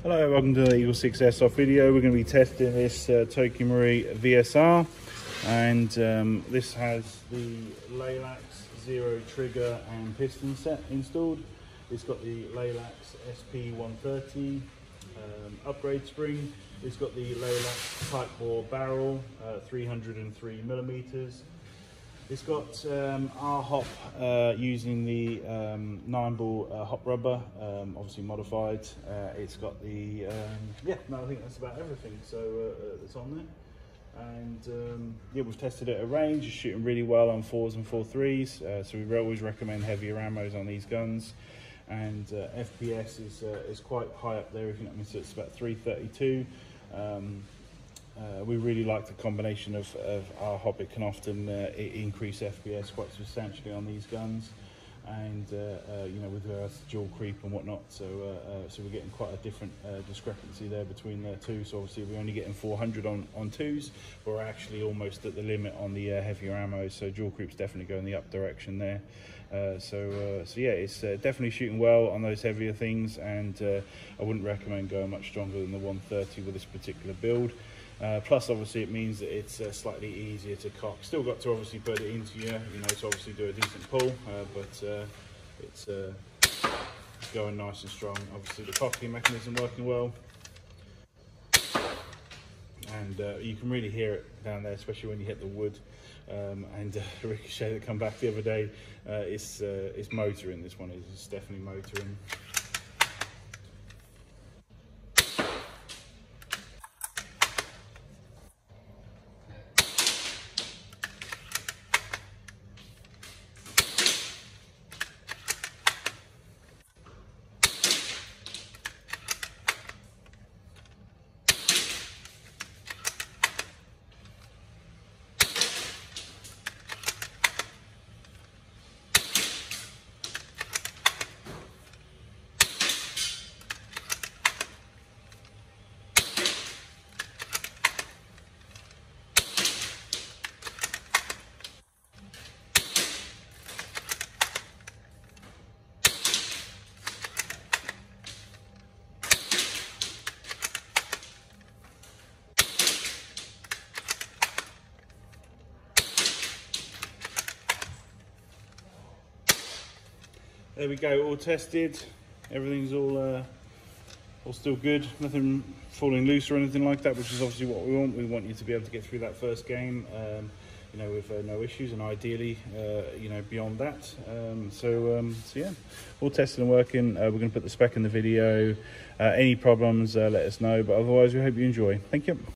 Hello, welcome to the Eagle6 Airsoft video. We're going to be testing this Tokyo Marui VSR, and this has the Laylax zero trigger and piston set installed. It's got the Laylax SP130 upgrade spring. It's got the Laylax Tightbore barrel, 303 millimeters. It's got our hop using the Nineball Hop rubber, obviously modified. It's got the, I think that's about everything that's on there. And yeah, we've tested it at range. It's shooting really well on 4s and 4.3s, so we always recommend heavier ammos on these guns. And FPS is quite high up there, if you know what I mean, so it's about 332. We really like the combination of our hop. It can often increase FPS quite substantially on these guns, and you know, with dual creep and whatnot, so we're getting quite a different discrepancy there between the two. So obviously we're only getting 400 on 2s, but we're actually almost at the limit on the heavier ammo, so dual creep's definitely going the up direction there. So yeah, it's definitely shooting well on those heavier things, and I wouldn't recommend going much stronger than the 130 with this particular build. Plus, obviously, it means that it's slightly easier to cock. Still got to obviously put it into you know, to obviously do a decent pull, but it's going nice and strong. Obviously, the cocking mechanism working well, and you can really hear it down there, especially when you hit the wood. And the ricochet that come back the other day, it's motoring. This one is definitely motoring. There we go, all tested. Everything's all still good. Nothing falling loose or anything like that, which is obviously what we want. We want you to be able to get through that first game, you know, with no issues, and ideally, you know, beyond that. So yeah, all tested and working. We're going to put the spec in the video. Any problems, let us know. But otherwise, we hope you enjoy. Thank you.